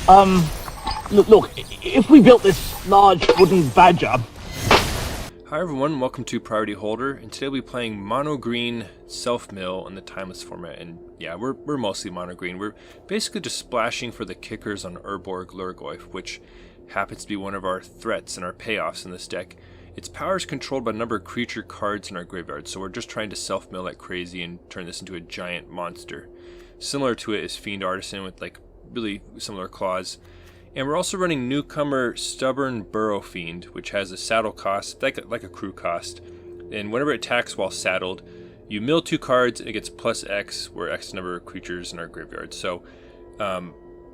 Look, if we built this large wooden badger... Hi everyone, welcome to Priority Holder, and today we'll be playing mono green self-mill in the timeless format. And yeah, we're mostly mono green. We're basically just splashing for the kickers on Urborg Lhurgoyf, which happens to be one of our threats and our payoffs in this deck. Its power is controlled by a number of creature cards in our graveyard, so we're just trying to self-mill like crazy and turn this into a giant monster. Similar to it is Fiend Artisan with like really similar claws. And we're also running newcomer Stubborn Burrowfiend, which has a saddle cost, like a crew cost. And whenever it attacks while saddled, you mill 2 cards and it gets plus X, where X number of creatures in our graveyard. So,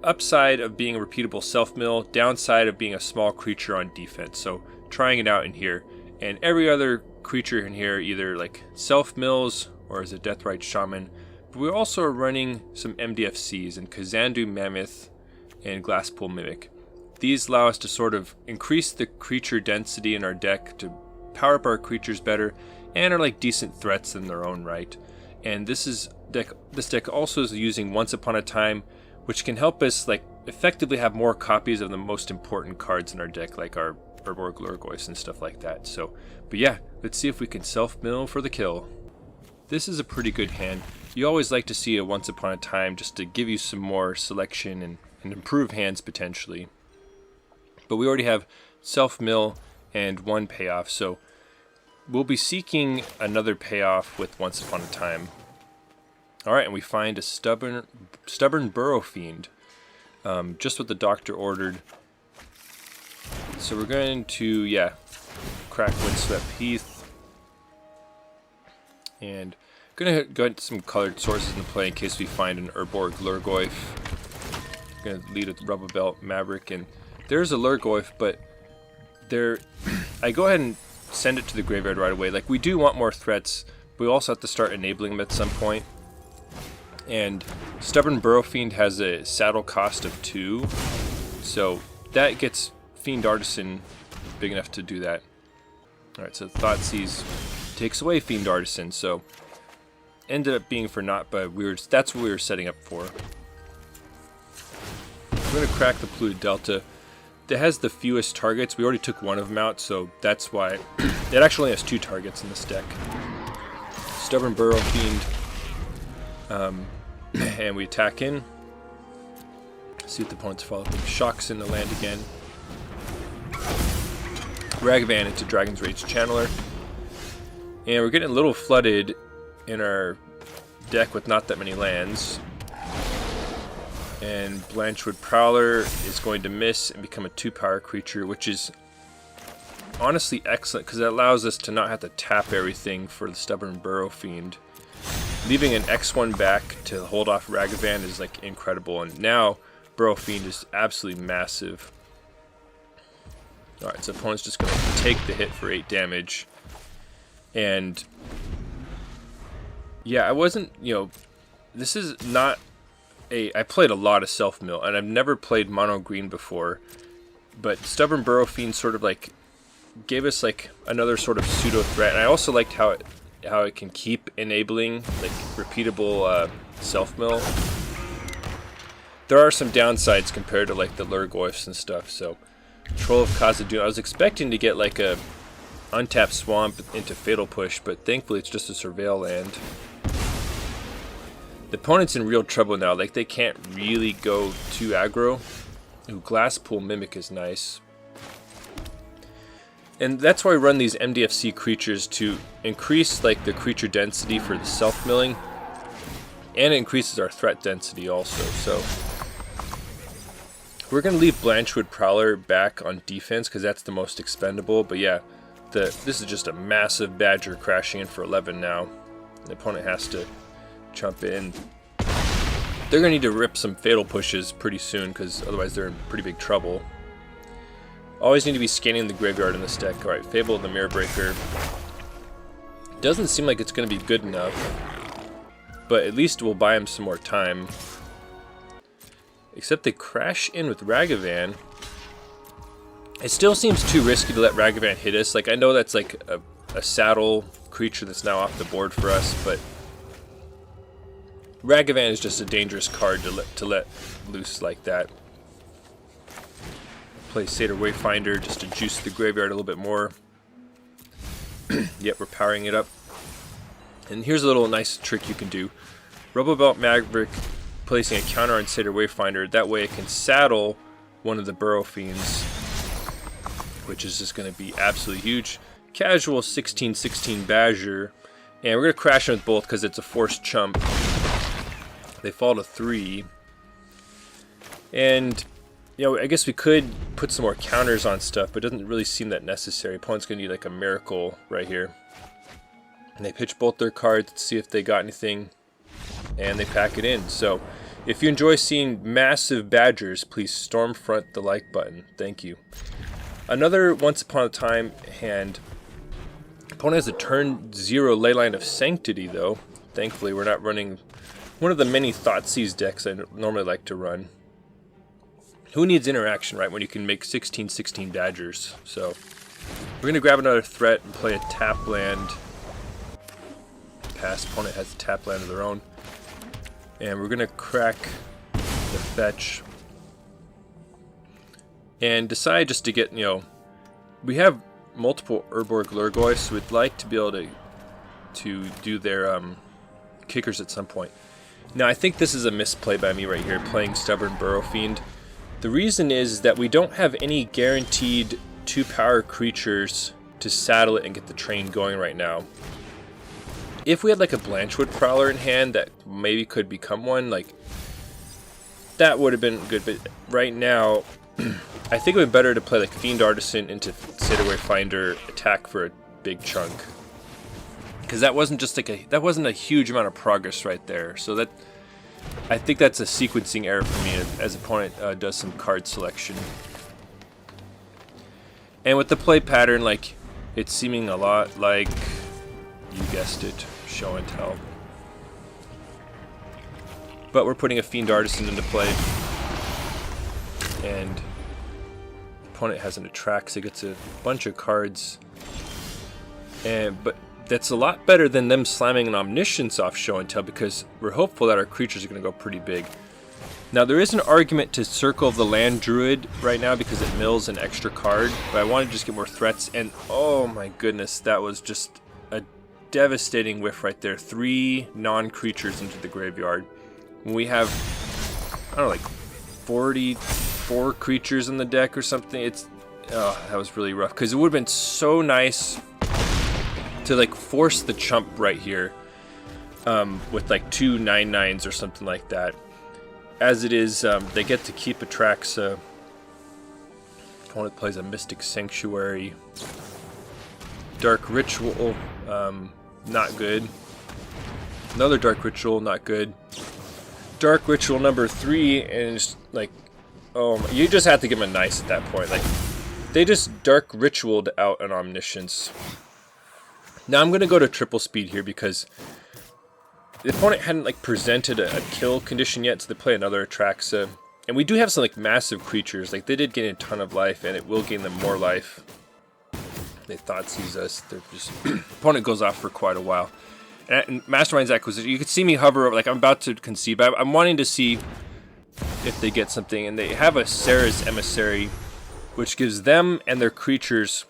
upside of being a repeatable self-mill, downside of being a small creature on defense. So, trying it out in here. And every other creature in here either like self-mills or as a Deathrite Shaman. But we also are running some MDFCs and Kazandu Mammoth and Glasspool Mimic. These allow us to sort of increase the creature density in our deck to power up our creatures better and are like decent threats in their own right. And this deck also is using Once Upon a Time, which can help us like effectively have more copies of the most important cards in our deck, like our Urborg Lhurgoyf and stuff like that. So, but yeah, let's see if we can self-mill for the kill. This is a pretty good hand. You always like to see a Once Upon a Time just to give you some more selection and improve hands potentially. But we already have self-mill and 1 payoff, so we'll be seeking another payoff with Once Upon a Time. Alright, and we find a Stubborn Burrowfiend, just what the doctor ordered. So we're going to, yeah, crack Windswept Heath. And going to go into some colored sources into play in case we find an Urborg Lhurgoyf. Going to lead with Rubblebelt Maverick, and there's a Lhurgoyf, but I go ahead and send it to the graveyard right away. Like, we do want more threats, but we also have to start enabling them at some point. And Stubborn Burrowfiend has a saddle cost of 2, so that gets Fiend Artisan big enough to do that. Alright, so Thoughtseize takes away Fiend Artisan, so ended up being for naught, but that's what we were setting up for. We're going to crack the Polluted Delta. It has the fewest targets. We already took one of them out, so that's why it actually has 2 targets in this deck. Stubborn Burrowfiend. And we attack in. See if the opponent's follow up. Shocks in the land again. Ragavan into Dragon's Rage Channeler. And we're getting a little flooded in our deck with not that many lands. And Blanchwood Prowler is going to miss and become a 2-power creature, which is honestly excellent because it allows us to not have to tap everything for the Stubborn Burrowfiend. Leaving an X1 back to hold off Ragavan is like incredible, and now Burrowfiend is absolutely massive. Alright, so the opponent's just going to take the hit for 8 damage. And yeah, I wasn't, this is not I played a lot of self-mill, and I've never played mono green before, but Stubborn Burrowfiend sort of like gave us like another sort of pseudo threat, and I also liked how it can keep enabling like repeatable self-mill. There are some downsides compared to like the Lhurgoyfs and stuff. So Troll of Kazandu, I was expecting to get like a untapped swamp into Fatal Push, but thankfully it's just a surveil land. The opponent's in real trouble now, like they can't really go too aggro. Ooh, Glasspool Mimic is nice. And that's why we run these MDFC creatures to increase like the creature density for the self-milling. And it increases our threat density also, so. We're going to leave Blanchwood Prowler back on defense because that's the most expendable, but yeah, this is just a massive badger crashing in for 11 now. The opponent has to jump in. They're going to need to rip some Fatal Pushes pretty soon because otherwise they're in pretty big trouble. Always need to be scanning the graveyard in this deck. Alright, Fable of the Mirror Breaker. Doesn't seem like it's going to be good enough, but at least we'll buy him some more time. Except they crash in with Ragavan. It still seems too risky to let Ragavan hit us. Like, I know that's like a saddle creature that's now off the board for us, but Ragavan is just a dangerous card to let loose like that. Play Satyr Wayfinder just to juice the graveyard a little bit more. Yep, we're powering it up. And here's a little nice trick you can do. Rubblebelt Maverick placing a counter on Satyr Wayfinder. That way it can saddle one of the Burrowfiends, which is just going to be absolutely huge. Casual 16/16 Badger. And we're going to crash them with both because it's a forced chump. They fall to 3. And, you know, I guess we could put some more counters on stuff, but it doesn't really seem that necessary. Opponent's going to need like a miracle right here. And they pitch both their cards to see if they got anything, and they pack it in. So, if you enjoy seeing massive badgers, please stormfront the like button. Thank you. Another Once Upon a Time hand. Opponent has a turn 0 Leyline of Sanctity, though. Thankfully, we're not running one of the many Thoughtseize decks I normally like to run. Who needs interaction, right, when you can make 16/16 badgers? So, we're going to grab another threat and play a tap land. Pass. Opponent has a tap land of their own. And we're going to crack the fetch. And decide just to get, you know, we have multiple Urborg Lhurgoyf, so we'd like to be able to do their kickers at some point. Now, I think this is a misplay by me right here, playing Stubborn Burrowfiend. The reason is that we don't have any guaranteed 2-power creatures to saddle it and get the train going right now. If we had like a Blanchwood Prowler in hand that maybe could become one, like, that would have been good. But right now, I think it would be better to play like Fiend Artisan into Satyr Wayfinder, attack for a big chunk. Because that wasn't just like that wasn't a huge amount of progress right there. So that, I think that's a sequencing error for me as opponent does some card selection. And with the play pattern, like, it's seeming a lot like, you guessed it, show and tell. But we're putting a Fiend Artisan into play. And opponent has an attract, so it gets a bunch of cards. But that's a lot better than them slamming an Omniscience off show and tell, because we're hopeful that our creatures are going to go pretty big. Now, there is an argument to circle the land Druid right now because it mills an extra card, but I want to just get more threats. And oh my goodness, that was just a devastating whiff right there. 3 non-creatures into the graveyard. When we have, I don't know, like 44 creatures in the deck or something. That was really rough, because it would have been so nice to like force the chump right here with like 2 9/9s or something like that. As it is, they get to keep Atraxa. Opponent plays a Mystic Sanctuary. Dark Ritual, not good. Another Dark Ritual, not good. Dark Ritual number 3, and it's like, oh, you just have to give them a nice at that point. Like, they just Dark Ritualed out an Omniscience. Now I'm going to go to triple speed here because the opponent hadn't like presented a kill condition yet, so they play another Atraxa. And we do have some like massive creatures. Like, they did gain a ton of life, and it will gain them more life. They Thoughtseize us. They're just opponent goes off for quite a while. And Mastermind's Acquisition, you can see me hover over, like I'm about to concede, but I'm wanting to see if they get something. And they have a Sarah's Emissary, which gives them and their creatures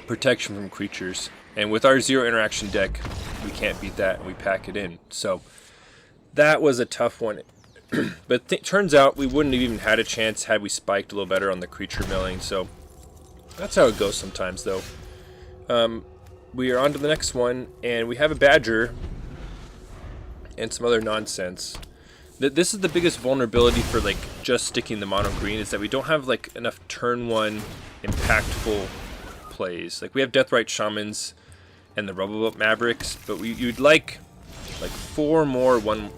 protection from creatures. And with our 0 interaction deck, we can't beat that, and we pack it in. So that was a tough one. But turns out we wouldn't have even had a chance had we spiked a little better on the creature milling. So that's how it goes sometimes, though. We are on to the next one, and we have a Badger and some other nonsense. This is the biggest vulnerability for like just sticking the mono green, is that we don't have like enough turn 1 impactful plays. Like, we have Deathrite Shamans and the Rubblebelt Mavericks, but you'd like 4 more one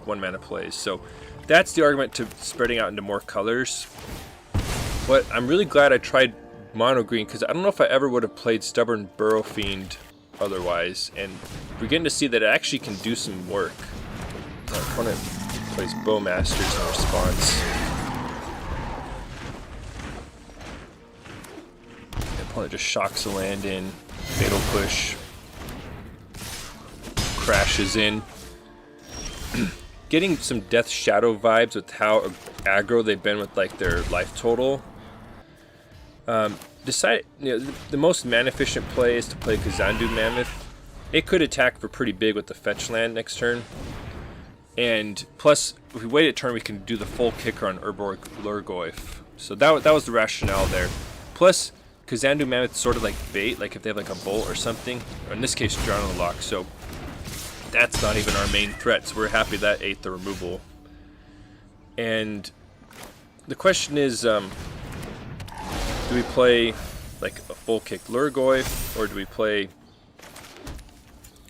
mana plays. So that's the argument to spreading out into more colors. But I'm really glad I tried mono green, because I don't know if I ever would have played Stubborn Burrowfiend otherwise, and we're getting to see that it actually can do some work. Our opponent plays Bowmasters in response. The opponent just shocks a land in, Fatal Push, crashes in. Getting some Death Shadow vibes with how aggro they've been with like their life total. The most mana efficient play is to play Kazandu Mammoth. It could attack for pretty big with the fetch land next turn. And plus, if we wait a turn, we can do the full kicker on Urborg Lhurgoyf. So that was the rationale there. Plus, Kazandu Mammoth sort of like bait, like if they have like a bolt or something. Or in this case, Drown on the Lock. So that's not even our main threat. So we're happy that ate the removal. And the question is, do we play like a full kick Lhurgoyf, or do we play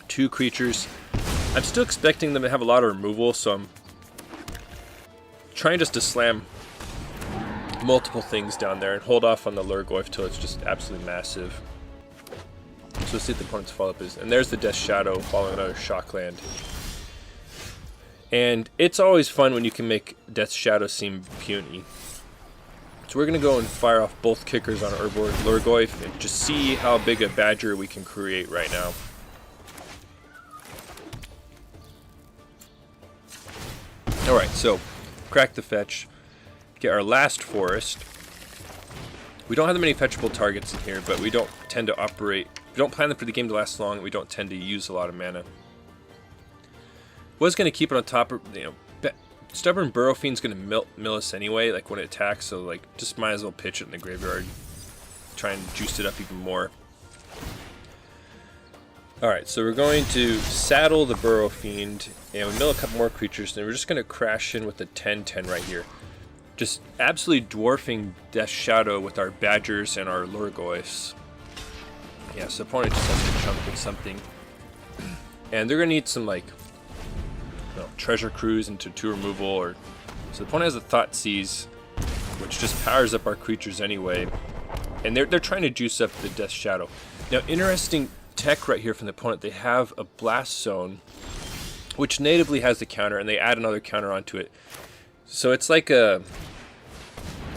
2 creatures? I'm still expecting them to have a lot of removal, so I'm trying just to slam multiple things down there and hold off on the Lhurgoyf till it's just absolutely massive. So let's see if the opponent's follow-up is. And there's the Death Shadow following another Shockland. And it's always fun when you can make Death Shadow seem puny. So we're going to go and fire off both kickers on Urborg Lhurgoyf and just see how big a badger we can create right now. Alright, so crack the fetch, get our last forest. We don't have that many fetchable targets in here, but we don't tend to operate, we don't plan for the game to last long, and we don't tend to use a lot of mana. Was going to keep it on top of, Stubborn Burrowfiend's going to mill us anyway, like when it attacks, so like just might as well pitch it in the graveyard, try and juice it up even more. Alright, so we're going to saddle the Burrowfiend, and we mill a couple more creatures, and we're just going to crash in with the 10-10 right here. Just absolutely dwarfing Death Shadow with our Badgers and our Lhurgoyfs. Yeah, so opponent just has to chunk with something. And they're going to need some, like, treasure cruise into 2 removal, or so the opponent has a Thoughtseize, which just powers up our creatures anyway. And they're trying to juice up the Death Shadow. Now, interesting tech right here from the opponent, they have a Blast Zone, which natively has the counter, and they add another counter onto it. So it's like a,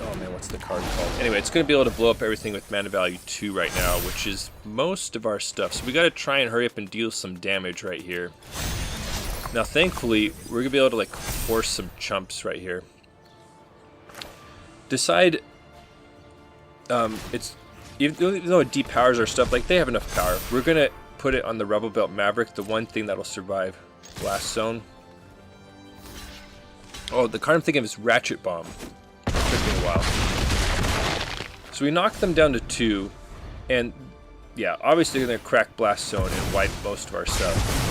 oh man, what's the card called? Anyway, it's going to be able to blow up everything with mana value 2 right now, which is most of our stuff. So we got to try and hurry up and deal some damage right here. Now, thankfully, we're going to be able to like force some chumps right here. Decide, it's, even though it depowers our stuff, like they have enough power. We're going to put it on the Rubblebelt Maverick, the one thing that'll survive Blast Zone. Oh, the card I'm thinking of is Ratchet Bomb. It took me a while. So we knocked them down to 2, and yeah, obviously they're going to crack Blast Zone and wipe most of our stuff.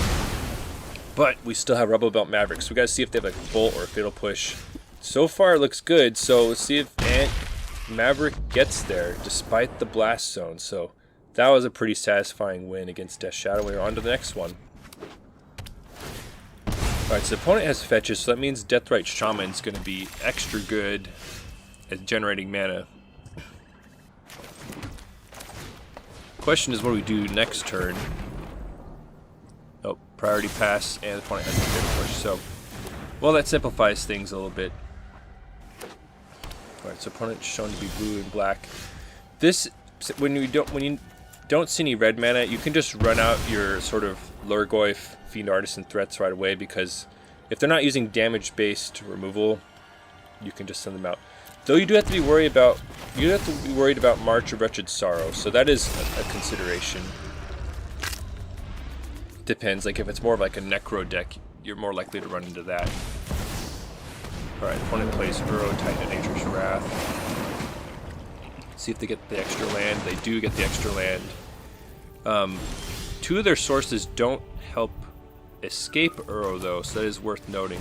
But we still have Rubblebelt Maverick, so we got to see if they have like a Bolt or a Fatal Push. So far it looks good, so let's see if Maverick gets there despite the Blast Zone. So that was a pretty satisfying win against Death Shadow. We're on to the next one. Alright, so the opponent has fetches, so that means Deathrite Shaman is going to be extra good at generating mana. Question is, what do we do next turn? Oh, priority pass, and the opponent has a fatal push. So, well, that simplifies things a little bit. Alright, so opponent's shown to be blue and black. This, when you don't see any red mana, you can just run out your sort of Lhurgoyf, Fiend Artisan threats right away, because if they're not using damage-based removal, you can just send them out. Though you do have to be worried about March of Wretched Sorrow, so that is a consideration. Depends, like if it's more of like a Necro deck, you're more likely to run into that. Alright, opponent plays Uro, Titan Nature's Wrath. See if they get the extra land. They do get the extra land. 2 of their sources don't help escape Uro though, so that is worth noting.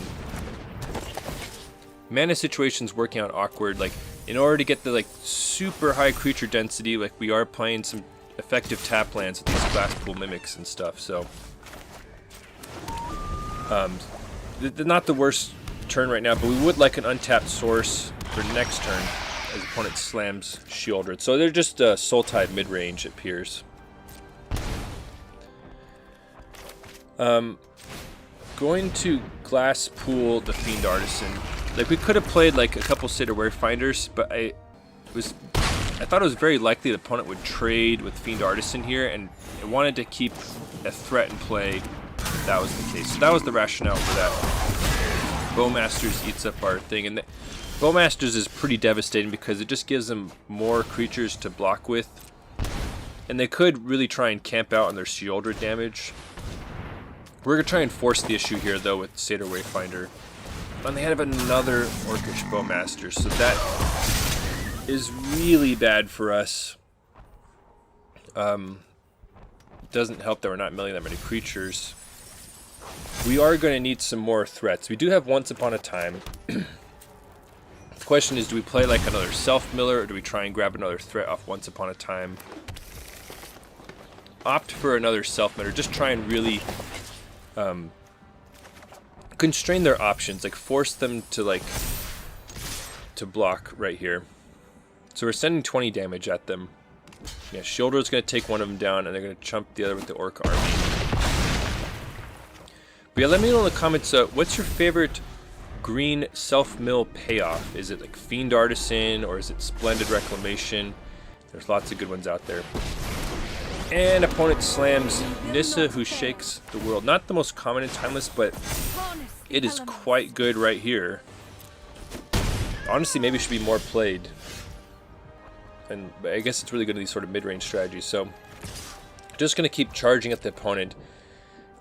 Mana situation's working out awkward. Like, in order to get the like super high creature density, like we are playing some effective tap lands with these Glasspool Mimics and stuff, so not the worst turn right now, but we would like an untapped source for next turn as opponent slams Shieldred. So they're just Soul Tide mid-range, it appears. Going to Glasspool the Fiend Artisan. Like, we could have played like a couple Satyr Wayfinders, but I thought it was very likely the opponent would trade with Fiend Artisan here, and I wanted to keep a threat in play if that was the case. So that was the rationale for that. Bowmasters eats up our thing, and Bowmasters is pretty devastating because it just gives them more creatures to block with. And they could really try and camp out on their shielded damage. We're going to try and force the issue here, though, with Satyr Wayfinder. And they have another Orcish Bowmaster, so that is really bad for us. Doesn't help that we're not milling that many creatures. We are going to need some more threats. We do have Once Upon a Time. The question is, do we play like another self-miller, or do we try and grab another threat off Once Upon a Time? Opt for another self-miller. Just try and really constrain their options, like force them to block right here. So we're sending 20 damage at them. Yeah, Shielder's going to take one of them down, and they're going to chump the other with the Orc army. But yeah, let me know in the comments, what's your favorite green self-mill payoff? Is it like Fiend Artisan, or is it Splendid Reclamation? There's lots of good ones out there. And opponent slams Nissa, who shakes the world. Not the most common in Timeless, but it is quite good right here. Honestly, maybe it should be more played. And I guess it's really good in these sort of mid-range strategies. So, just going to keep charging at the opponent.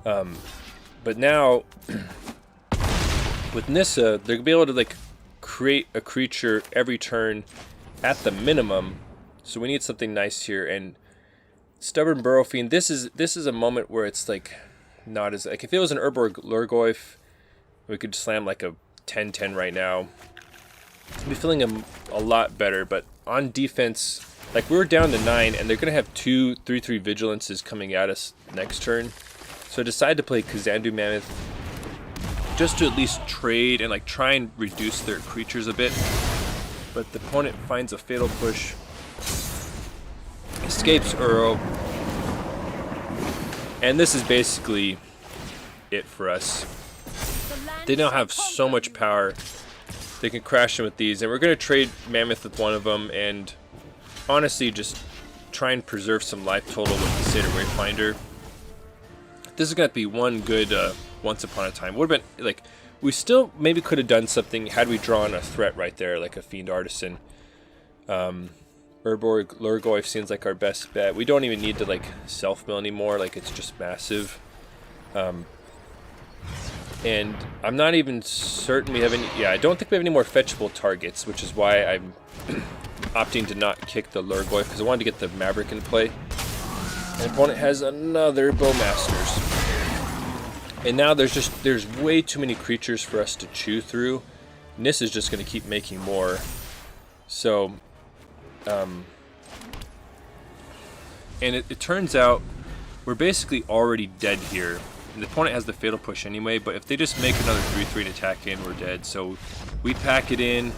But now, with Nissa, they're going to be able to like create a creature every turn at the minimum. So we need something nice here. And Stubborn Burrowfiend, this is a moment where it's like not as like if it was an Urborg Lhurgoyf, we could slam like a 10-10 right now. I'd be feeling a lot better, but on defense, like we're down to 9, and they're gonna have 2 3/3 vigilances coming at us next turn. So I decided to play Kazandu Mammoth just to at least trade and like try and reduce their creatures a bit. But the opponent finds a fatal push, escapes Uro, and this is basically it for us. They now have so much power. They can crash in with these, and we're going to trade Mammoth with one of them, and honestly just try and preserve some life total with the Satyr Wayfinder. This is going to be one good Once Upon a Time. Would have been like, we still maybe could have done something had we drawn a threat right there, like a Fiend Artisan. Urborg Lhurgoyf seems like our best bet. We don't even need to like self-mill anymore, like it's just massive. And I'm not even certain we have any... Yeah, I don't think we have any more fetchable targets, which is why I'm opting to not kick the Lhurgoyf, because I wanted to get the Maverick in play. And the opponent has another Bowmasters. And now there's way too many creatures for us to chew through. Nis is just going to keep making more. So... and it turns out we're basically already dead here. And the opponent has the fatal push anyway, but if they just make another 3/3 and attack in, we're dead. So we pack it in,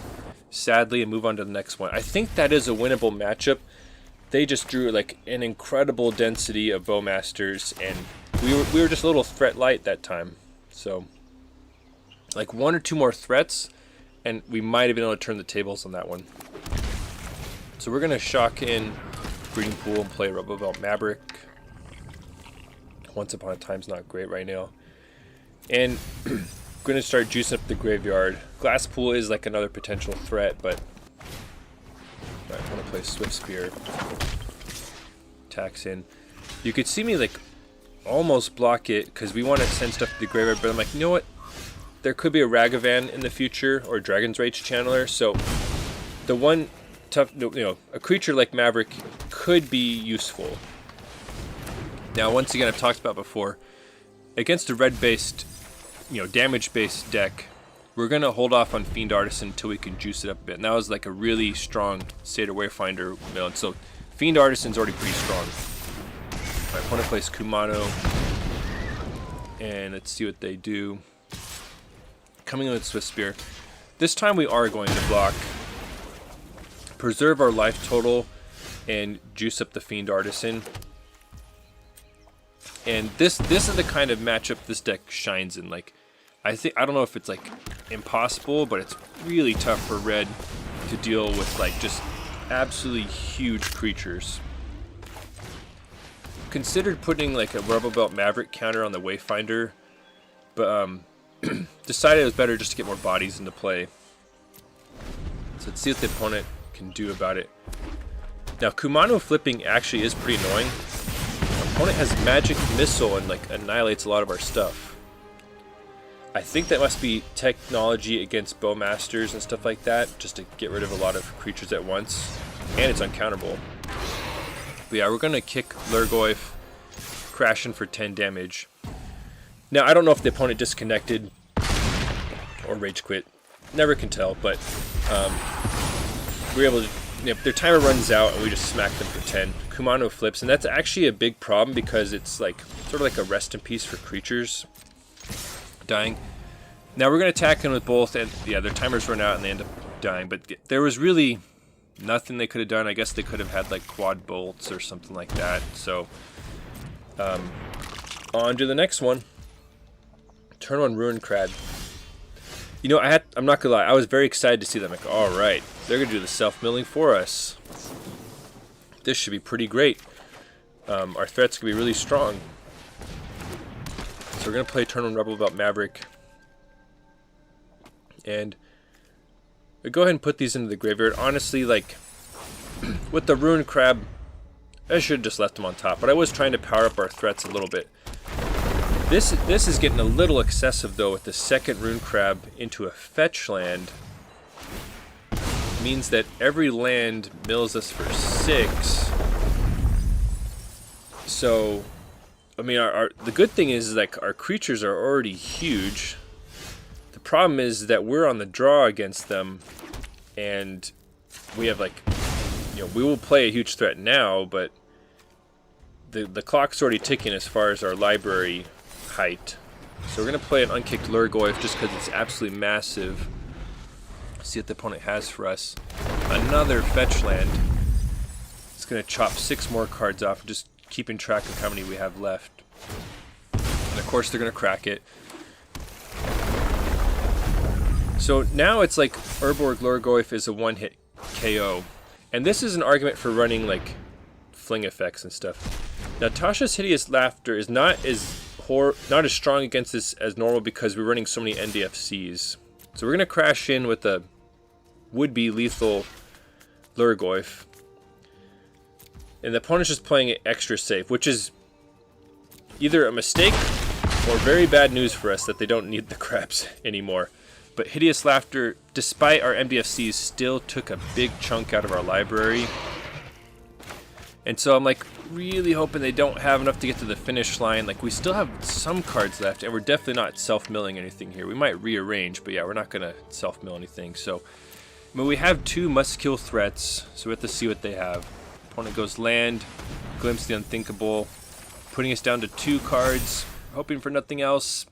sadly, and move on to the next one. I think that is a winnable matchup. They just drew like an incredible density of Bowmasters, and we were just a little threat light that time. So like 1 or 2 more threats, and we might have been able to turn the tables on that one. So we're gonna shock in Breeding Pool and play Rubblebelt Maverick. Once Upon a Time's not great right now. And I'm going to start juicing up the graveyard. Glasspool is like another potential threat, but I want to play Swift Spear. Attacks in. You could see me like almost block it because we want to send stuff to the graveyard, but I'm like, you know what? There could be a Ragavan in the future or Dragon's Rage Channeler, so the one tough, a creature like Maverick could be useful. Now, once again, I've talked about before, against a red-based, damage-based deck, we're going to hold off on Fiend Artisan until we can juice it up a bit. And that was like a really strong Satyr Wayfinder mill. And so Fiend Artisan's already pretty strong. My opponent plays Kumano. And let's see what they do. Coming in with Swift Spear. This time we are going to block, preserve our life total, and juice up the Fiend Artisan. And this is the kind of matchup this deck shines in. Like, I don't know if it's like impossible, but it's really tough for red to deal with like just absolutely huge creatures. Considered putting like a Rubblebelt Maverick counter on the Wayfinder, but decided it was better just to get more bodies into play. So let's see what the opponent can do about it. Now, Kumano flipping actually is pretty annoying. Our opponent has Magic Missile and like annihilates a lot of our stuff. I think that must be technology against Bowmasters and stuff like that, just to get rid of a lot of creatures at once. And it's uncounterable. But yeah, we're going to kick Lhurgoyf, crashing for 10 damage. Now, I don't know if the opponent disconnected or rage quit. Never can tell, but we're able to, their timer runs out and we just smack them for 10. Kumano flips, and that's actually a big problem because it's like sort of like a rest in peace for creatures dying. Now we're going to attack them with both, and yeah, their timers run out and they end up dying, but there was really nothing they could have done. I guess they could have had like quad bolts or something like that. So on to the next one. Turn on Ruin Crad. You know, I'm not gonna lie, I was very excited to see them. Like, all right, they're gonna do the self-milling for us. This should be pretty great. Our threats can be really strong. So we're gonna play turn on Rubblebelt Maverick, and we go ahead and put these into the graveyard. Honestly, like with the Ruin Crab, I should have just left them on top, but I was trying to power up our threats a little bit. This is getting a little excessive though, with the second Rune Crab into a fetch land. Means that every land mills us for 6. So, I mean, the good thing is like our creatures are already huge. The problem is that we're on the draw against them, and we have like, we will play a huge threat now, but the clock's already ticking as far as our library height. So we're going to play an unkicked Lhurgoyf just because it's absolutely massive. See what the opponent has for us. Another fetch land. It's going to chop 6 more cards off, just keeping track of how many we have left. And of course they're going to crack it. So now it's like Urborg Lhurgoyf is a one-hit KO. And this is an argument for running like fling effects and stuff. Now Tasha's Hideous Laughter is not as strong against this as normal because we're running so many NDFCs. So we're going to crash in with a would-be lethal Lhurgoyf. And the opponent's just playing it extra safe, which is either a mistake or very bad news for us that they don't need the crabs anymore. But Hideous Laughter, despite our MDFCs, still took a big chunk out of our library. And so I'm like really hoping they don't have enough to get to the finish line. Like we still have some cards left, and we're definitely not self-milling anything here. We might rearrange, but yeah, we're not going to self-mill anything. So, I mean, we have 2 must-kill threats, so we have to see what they have. Opponent goes land, Glimpse the Unthinkable, putting us down to 2 cards, hoping for nothing else.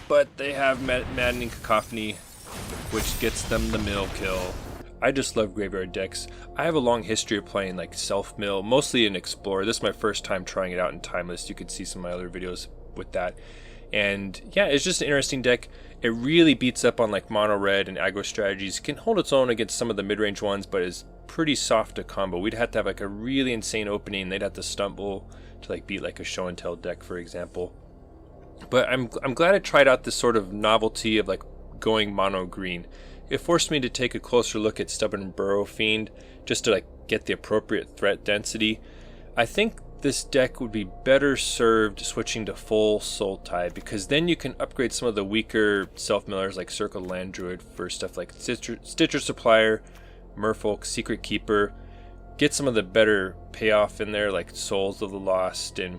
But they have Maddening Cacophony, which gets them the mill kill. I just love graveyard decks. I have a long history of playing like self-mill, mostly in Explorer. This is my first time trying it out in Timeless. You could see some of my other videos with that. And yeah, it's just an interesting deck. It really beats up on like mono red and aggro strategies. It can hold its own against some of the mid-range ones, but is pretty soft to combo. We'd have to have like a really insane opening. They'd have to stumble to like beat like a show and tell deck, for example. But I'm glad I tried out this sort of novelty of like going mono green. It forced me to take a closer look at Stubborn Burrowfiend just to like get the appropriate threat density. I think this deck would be better served switching to full Soul Tide, because then you can upgrade some of the weaker self-millers like Circle Land Druid for stuff like Stitcher Supplier, Merfolk, Secret Keeper, get some of the better payoff in there like Souls of the Lost, and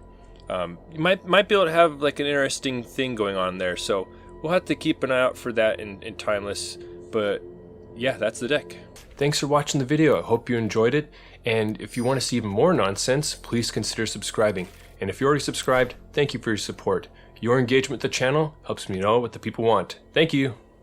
you might be able to have like an interesting thing going on there. So we'll have to keep an eye out for that in Timeless. But yeah, that's the deck. Thanks for watching the video. I hope you enjoyed it. And if you want to see even more nonsense, please consider subscribing. And if you're already subscribed, thank you for your support. Your engagement with the channel helps me know what the people want. Thank you.